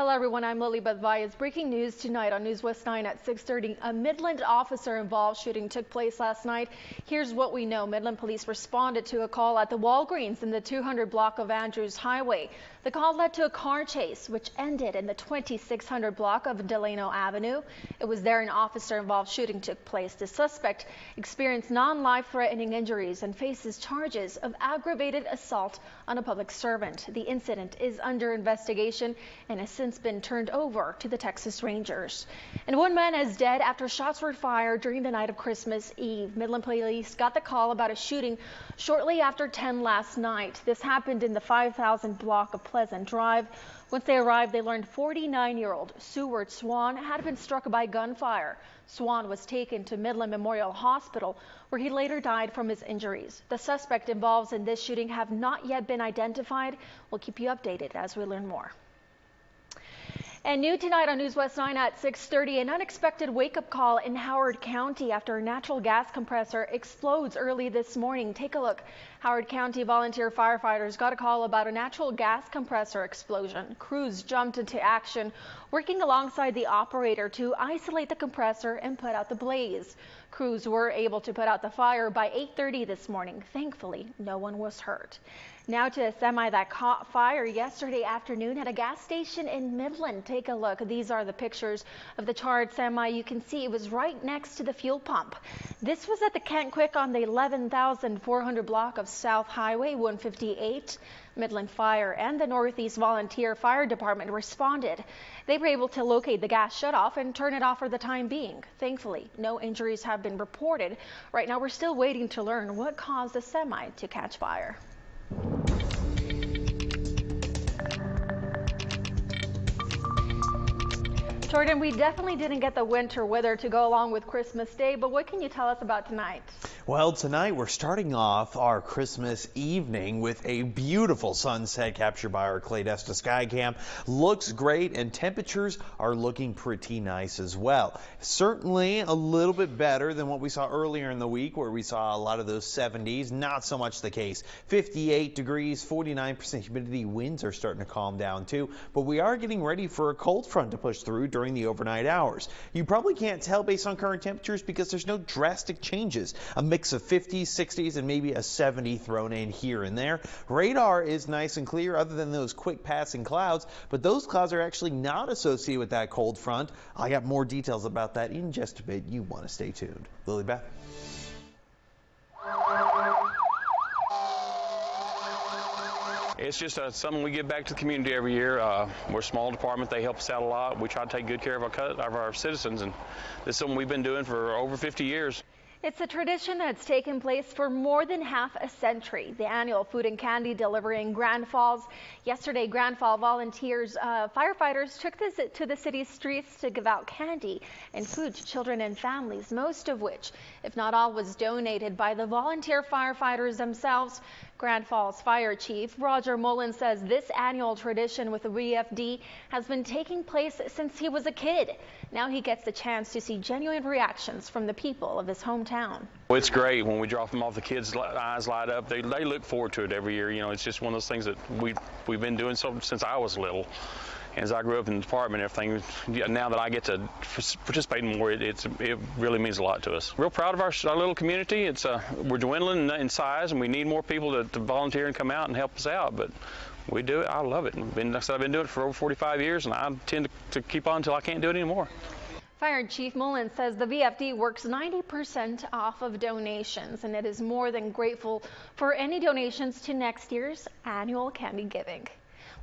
Hello everyone, I'm Lily Badvayas. Breaking news tonight on News West 9 at 6:30. A Midland officer involved shooting took place last night. Here's what we know. Midland police responded to a call at the Walgreens in the 200 block of Andrews Highway. The call led to a car chase, which ended in the 2600 block of Delano Avenue. It was there an officer involved shooting took place. The suspect experienced non-life-threatening injuries and faces charges of aggravated assault on a public servant. The incident is under investigation and has since been turned over to the Texas Rangers. And one man is dead after shots were fired during the night of Christmas Eve. Midland police got the call about a shooting shortly after 10 last night. This happened in the 5000 block of Pleasant Drive. Once they arrived, they learned 49-year-old Seward Swan had been struck by gunfire. Swan was taken to Midland Memorial Hospital, where he later died from his injuries. The suspect involved in this shooting have not yet been identified. We'll keep you updated as we learn more. And new tonight on News West 9 at 6:30, an unexpected wake-up call in Howard County after a natural gas compressor explodes early this morning. Take a look. Howard County volunteer firefighters got a call about a natural gas compressor explosion. Crews jumped into action, working alongside the operator to isolate the compressor and put out the blaze. Crews were able to put out the fire by 8:30 this morning. Thankfully, no one was hurt. Now to a semi that caught fire yesterday afternoon at a gas station in Midland. Take a look. These are the pictures of the charred semi. You can see it was right next to the fuel pump. This was at the Kent Quick on the 11,400 block of South Highway 158. Midland Fire and the Northeast Volunteer Fire Department responded. They were able to locate the gas shutoff and turn it off for the time being. Thankfully, no injuries have been reported. Right now, we're still waiting to learn what caused the semi to catch fire. Jordan, we definitely didn't get the winter weather to go along with Christmas Day, but what can you tell us about tonight? Well, tonight we're starting off our Christmas evening with a beautiful sunset captured by our Cladesta Skycam. Looks great, and temperatures are looking pretty nice as well. Certainly a little bit better than what we saw earlier in the week, where we saw a lot of those 70s. Not so much the case. 58 degrees, 49% humidity. Winds are starting to calm down too, but we are getting ready for a cold front to push through during the overnight hours. You probably can't tell based on current temperatures because there's no drastic changes. A mix of 50s, 60s, and maybe a 70 thrown in here and there. Radar is nice and clear other than those quick passing clouds, but those clouds are actually not associated with that cold front. I got more details about that in just a bit. You want to stay tuned. Lily Beth. It's just something we give back to the community every year. We're a small department. They help us out a lot. We try to take good care of our citizens, and this is something we've been doing for over 50 years. It's a tradition that's taken place for more than half a century. The annual food and candy delivery in Grand Falls. Yesterday, Grand Falls volunteers, firefighters took this to the city's streets to give out candy and food to children and families, most of which, if not all, was donated by the volunteer firefighters themselves. Grand Falls Fire Chief Roger Mullen says this annual tradition with the VFD has been taking place since he was a kid. Now he gets the chance to see genuine reactions from the people of his hometown. It's great when we drop them off. The kids' eyes light up. They look forward to it every year. You know, it's just one of those things that we've been doing since I was little. As I grew up in the department, everything, now that I get to participate more, it really means a lot to us. Real proud of our little community. We're dwindling in size, and we need more people to volunteer and come out and help us out. But we do it. I love it. I've been doing it for over 45 years, and I intend to keep on until I can't do it anymore. Fire Chief Mullen says the VFD works 90% off of donations, and it is more than grateful for any donations to next year's annual candy giving.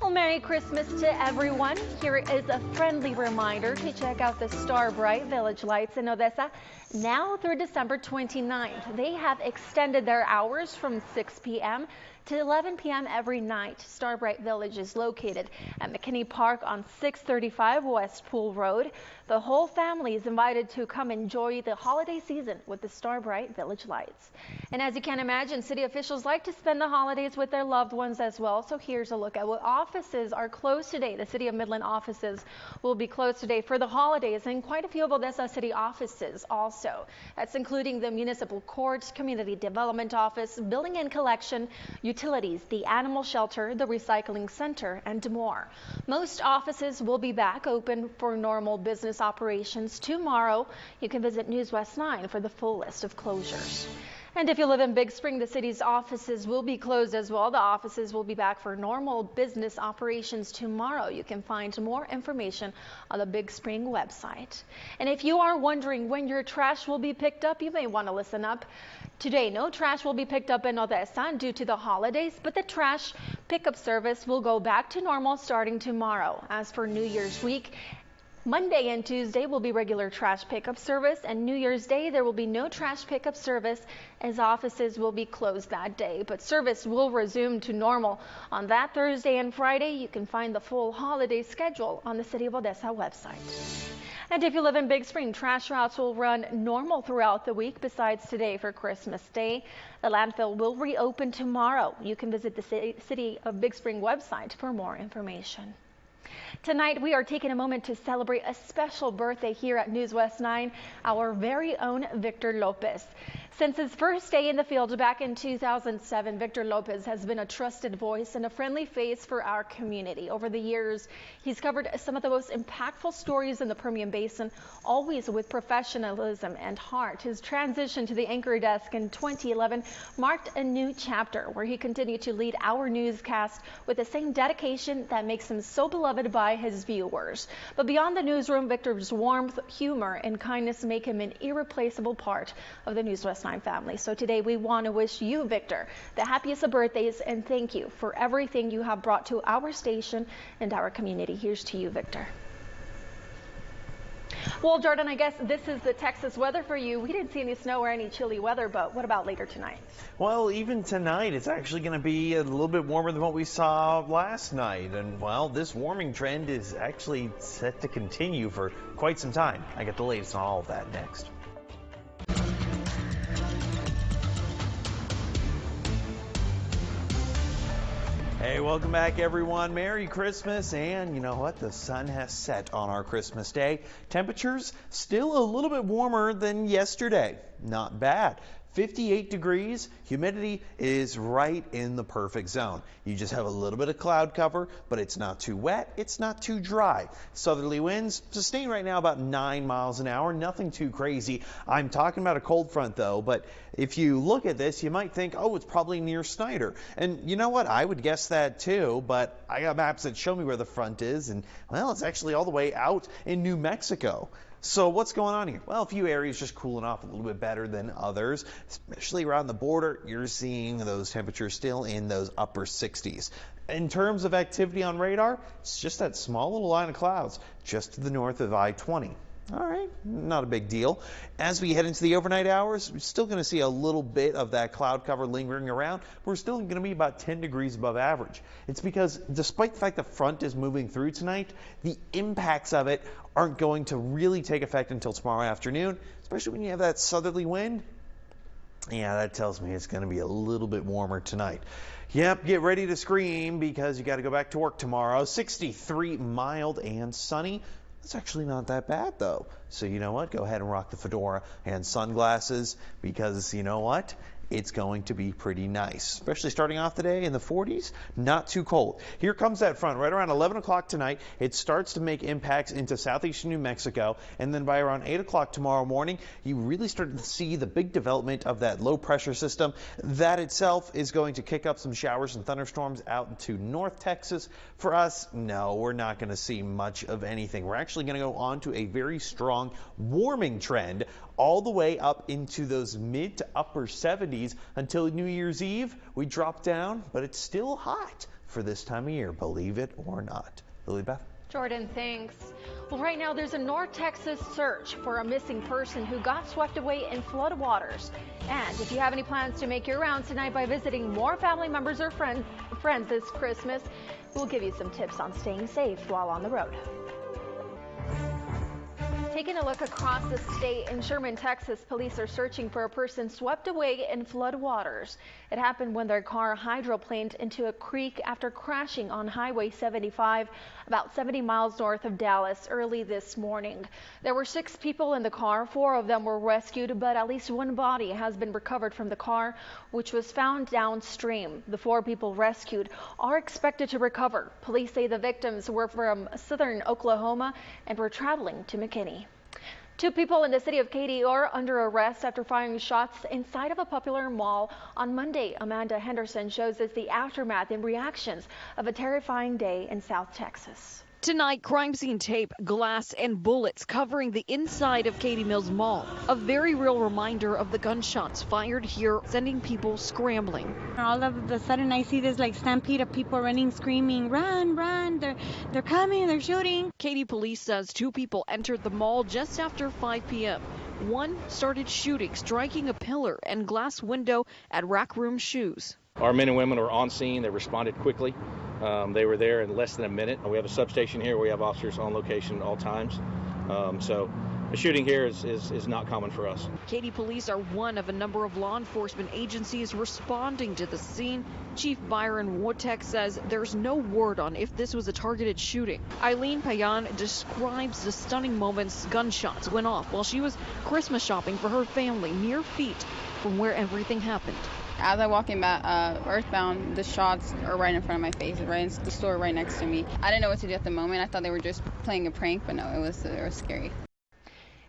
Well, Merry Christmas to everyone. Here is a friendly reminder to check out the Starbright Village Lights in Odessa now through December 29th. They have extended their hours from 6 p.m. to 11 p.m. every night. Starbright Village is located at McKinney Park on 635 West Pool Road. The whole family is invited to come enjoy the holiday season with the Starbright Village Lights. And as you can imagine, city officials like to spend the holidays with their loved ones as well. So here's a look at what offices are closed today. The City of Midland offices will be closed today for the holidays, and quite a few of Odessa City offices also. That's including the Municipal Court, Community Development Office, Billing and Collection, Utility utilities, the animal shelter, the recycling center, and more. Most offices will be back open for normal business operations tomorrow. You can visit News West 9 for the full list of closures. And if you live in Big Spring, the city's offices will be closed as well. The offices will be back for normal business operations tomorrow. You can find more information on the Big Spring website. And if you are wondering when your trash will be picked up, you may want to listen up. Today, no trash will be picked up in Odessa due to the holidays, but the trash pickup service will go back to normal starting tomorrow. As for New Year's week, Monday and Tuesday will be regular trash pickup service, and New Year's Day there will be no trash pickup service as offices will be closed that day. But service will resume to normal on that Thursday and Friday. You can find the full holiday schedule on the City of Odessa website. And if you live in Big Spring, trash routes will run normal throughout the week besides today for Christmas Day. The landfill will reopen tomorrow. You can visit the City of Big Spring website for more information. Tonight, we are taking a moment to celebrate a special birthday here at News West 9, our very own Victor Lopez. Since his first day in the field back in 2007, Victor Lopez has been a trusted voice and a friendly face for our community. Over the years, he's covered some of the most impactful stories in the Permian Basin, always with professionalism and heart. His transition to the anchor desk in 2011 marked a new chapter where he continued to lead our newscast with the same dedication that makes him so beloved by his viewers. But beyond the newsroom, Victor's warmth, humor, and kindness make him an irreplaceable part of the News West 9 family. So today we want to wish you, Victor, the happiest of birthdays and thank you for everything you have brought to our station and our community. Here's to you, Victor. Well, Jordan, I guess this is the Texas weather for you. We didn't see any snow or any chilly weather, but what about later tonight? Well, even tonight, it's actually going to be a little bit warmer than what we saw last night. And, well, this warming trend is actually set to continue for quite some time. I get the latest on all of that next. Hey, welcome back, everyone. Merry Christmas. And you know what? The sun has set on our Christmas day. Temperatures still a little bit warmer than yesterday. Not bad. 58 degrees. Humidity is right in the perfect zone. You just have a little bit of cloud cover, but it's not too wet. It's not too dry. Southerly winds sustain right now about 9 miles an hour. Nothing too crazy. I'm talking about a cold front, though, but if you look at this, you might think, oh, it's probably near Snyder. And you know what? I would guess that too, but I got maps that show me where the front is, and, well, it's actually all the way out in New Mexico. So what's going on here? Well, a few areas just cooling off a little bit better than others, especially around the border. You're seeing those temperatures still in those upper 60s. In terms of activity on radar, it's just that small little line of clouds just to the north of I-20. All right, not a big deal. As we head into the overnight hours, we're still going to see a little bit of that cloud cover lingering around. We're still going to be about 10 degrees above average. It's because despite the fact the front is moving through tonight, the impacts of it aren't going to really take effect until tomorrow afternoon, especially when you have that southerly wind. Yeah, that tells me it's going to be a little bit warmer tonight. Yep, get ready to scream because you got to go back to work tomorrow. 63, mild and sunny. It's actually not that bad, though. So you know what? Go ahead and rock the fedora and sunglasses because you know what? It's going to be pretty nice, especially starting off the day in the 40s. Not too cold. Here comes that front right around 11 o'clock tonight. It starts to make impacts into southeastern New Mexico, and then by around 8 o'clock tomorrow morning, you really start to see the big development of that low pressure system. That itself is going to kick up some showers and thunderstorms out into North Texas. For us, no, we're not going to see much of anything. We're actually going to go on to a very strong warming trend all the way up into those mid to upper 70s until New Year's Eve. We drop down, but it's still hot for this time of year, believe it or not. Lily Beth. Jordan, thanks. Well, right now there's a North Texas search for a missing person who got swept away in flood waters. And if you have any plans to make your rounds tonight by visiting more family members or friends this Christmas, we'll give you some tips on staying safe while on the road. Taking a look across the state in Sherman, Texas, police are searching for a person swept away in floodwaters. It happened when their car hydroplaned into a creek after crashing on Highway 75, about 70 miles north of Dallas early this morning. There were 6 people in the car. 4 of them were rescued, but at least 1 body has been recovered from the car, which was found downstream. The 4 people rescued are expected to recover. Police say the victims were from southern Oklahoma and were traveling to McKinney. 2 people in the city of Katy are under arrest after firing shots inside of a popular mall on Monday. Amanda Henderson shows us the aftermath and reactions of a terrifying day in South Texas. Tonight, crime scene tape, glass, and bullets covering the inside of Katy Mills Mall. A very real reminder of the gunshots fired here, sending people scrambling. All of a sudden, I see this stampede of people running, screaming, "Run, run, they're coming, they're shooting." Katy police says 2 people entered the mall just after 5 p.m. One started shooting, striking a pillar and glass window at Rack Room Shoes. Our men and women were on scene. They responded quickly. They were there in less than a minute. We have a substation here. We have officers on location at all times. So the shooting here is not common for us. Katy police are one of a number of law enforcement agencies responding to the scene. Chief Byron Wotek says there's no word on if this was a targeted shooting. Eileen Payan describes the stunning moments gunshots went off while she was Christmas shopping for her family mere feet from where everything happened. As I walk in back earthbound, the shots are right in front of my face, right in the store right next to me. I didn't know what to do at the moment. I thought they were just playing a prank, but no, it was scary.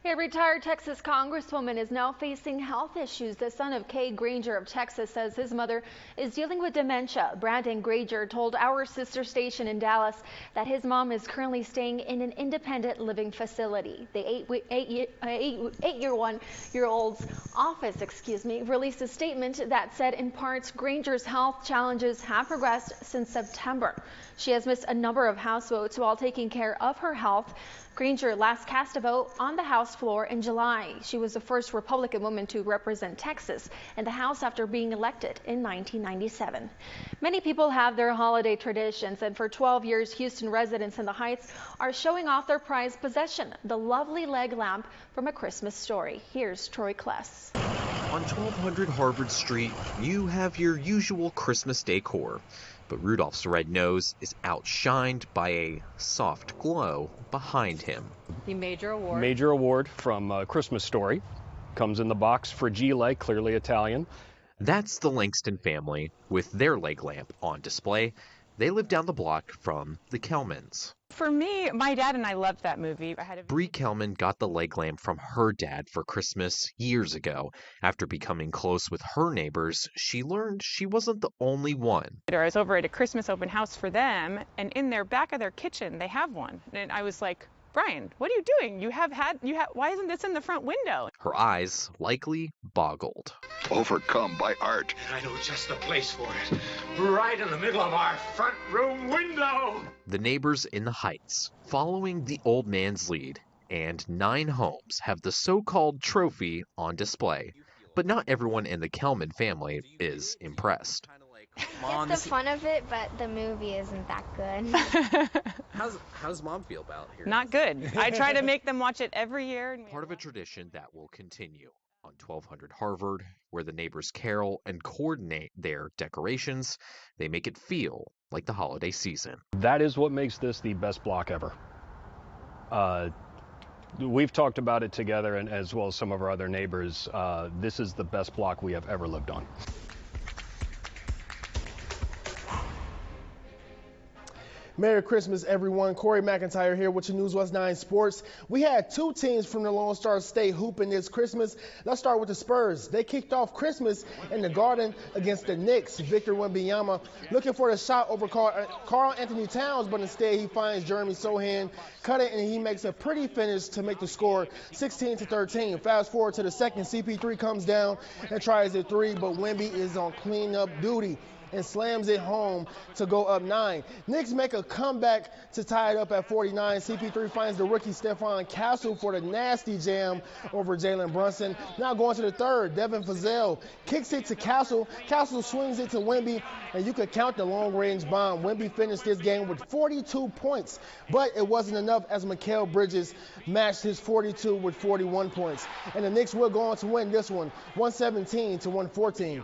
A retired Texas congresswoman is now facing health issues. The son of Kay Granger of Texas says his mother is dealing with dementia. Brandon Granger told our sister station in Dallas that his mom is currently staying in an independent living facility. The 8-year-old's office, released a statement that said in parts Granger's health challenges have progressed since September. She has missed a number of House votes while taking care of her health. Granger last cast a vote on the House floor in July. She was the first Republican woman to represent Texas in the House after being elected in 1997. Many people have their holiday traditions, and for 12 years, Houston residents in the Heights are showing off their prized possession, the lovely leg lamp from A Christmas Story. Here's Troy Kless. On 1200 Harvard Street, you have your usual Christmas decor. But Rudolph's red nose is outshined by a soft glow behind him. The major award. Major award from Christmas Story. Comes in the box, Fragile, clearly Italian. That's the Langston family with their leg lamp on display. They live down the block from the Kelmans. For me, my dad and I loved that movie. Bree Kelman got the leg lamp from her dad for Christmas years ago. After becoming close with her neighbors, she learned she wasn't the only one. I was over at a Christmas open house for them, and in their back of their kitchen, they have one. And I was like, Brian, what are you doing? Why isn't this in the front window? Her eyes likely boggled. Overcome by art. I know just the place for it. Right in the middle of our front room window. The neighbors in the Heights, following the old man's lead, and 9 homes have the so-called trophy on display. But not everyone in the Kelman family is impressed. It's the fun of it, but the movie isn't that good. How does Mom feel about it? Not good. I try to make them watch it every year. Part of a tradition that will continue. On 1200 Harvard, where the neighbors carol and coordinate their decorations, they make it feel like the holiday season. That is what makes this the best block ever. We've talked about it together, and as well as some of our other neighbors. This is the best block we have ever lived on. Merry Christmas, everyone. Corey McIntyre here with your News West 9 Sports. We had 2 teams from the Lone Star State hooping this Christmas. Let's start with the Spurs. They kicked off Christmas in the Garden against the Knicks. Victor Wembanyama looking for the shot over Karl Anthony Towns, but instead he finds Jeremy Sohan, cut it, and he makes a pretty finish to make the score 16-13. Fast forward to the second, CP3 comes down and tries a 3, but Wemby is on cleanup duty. and slams it home to go up 9. Knicks make a comeback to tie it up at 49. CP3 finds the rookie Stephon Castle for the nasty jam over Jalen Brunson. Now going to the third, Devin Fazell kicks it to Castle. Castle swings it to Wemby, and you could count the long-range bomb. Wemby finished this game with 42 points, but it wasn't enough as Mikal Bridges matched his 42 with 41 points. And the Knicks will go on to win this one, 117 to 114.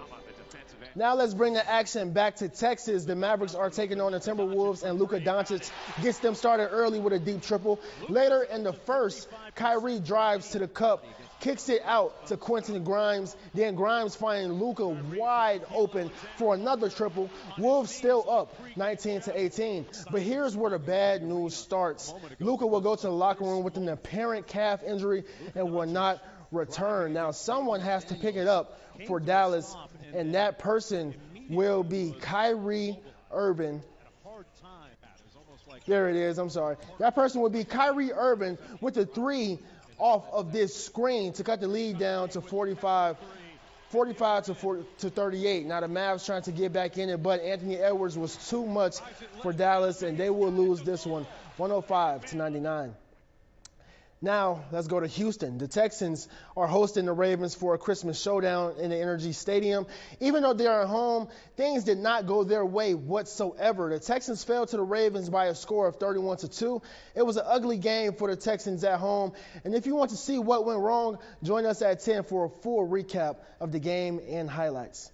Now let's bring the action back to Texas. The Mavericks are taking on the Timberwolves, and Luka Doncic gets them started early with a deep triple. Later in the first, Kyrie drives to the cup, kicks it out to Quentin Grimes. Then Grimes finding Luka wide open for another triple. Wolves still up 19 to 18. But here's where the bad news starts. Luka will go to the locker room with an apparent calf injury and will not return. Now someone has to pick it up for Dallas, and that person will be Kyrie Irving. There it is, I'm sorry. That person will be Kyrie Irving with the 3 off of this screen to cut the lead down to 45 to 38. Now the Mavs trying to get back in it, but Anthony Edwards was too much for Dallas, and they will lose this one 105 to 99. Now, let's go to Houston. The Texans are hosting the Ravens for a Christmas showdown in the Energy Stadium. Even though they are at home, things did not go their way whatsoever. The Texans fell to the Ravens by a score of 31-2. It was an ugly game for the Texans at home. And if you want to see what went wrong, join us at 10 for a full recap of the game and highlights.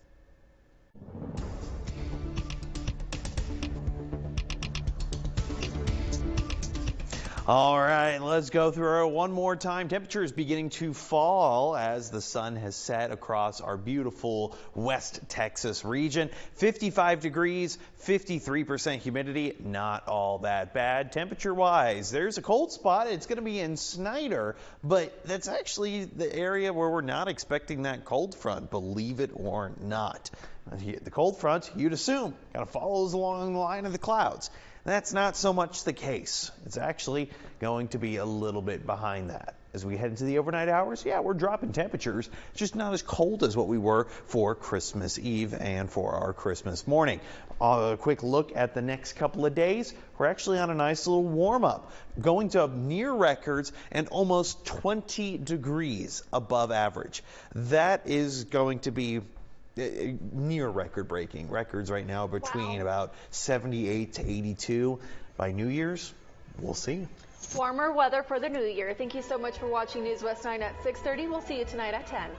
All right, let's go through it one more time. Temperatures beginning to fall as the sun has set across our beautiful West Texas region. 55 degrees, 53% humidity, not all that bad. Temperature-wise, there's a cold spot. It's going to be in Snyder, but that's actually the area where we're not expecting that cold front, believe it or not. The cold front, you'd assume, kind of follows along the line of the clouds. That's not so much the case. It's actually going to be a little bit behind that. As we head into the overnight hours, yeah, we're dropping temperatures. It's just not as cold as what we were for Christmas Eve and for our Christmas morning. A quick look at the next couple of days. We're actually on a nice little warm up, going to near records and almost 20 degrees above average. That is going to be near record-breaking. Records right now between about 78 to 82. By New Year's, we'll see. Warmer weather for the new year. Thank you so much for watching News West 9 at 6:30. We'll see you tonight at 10.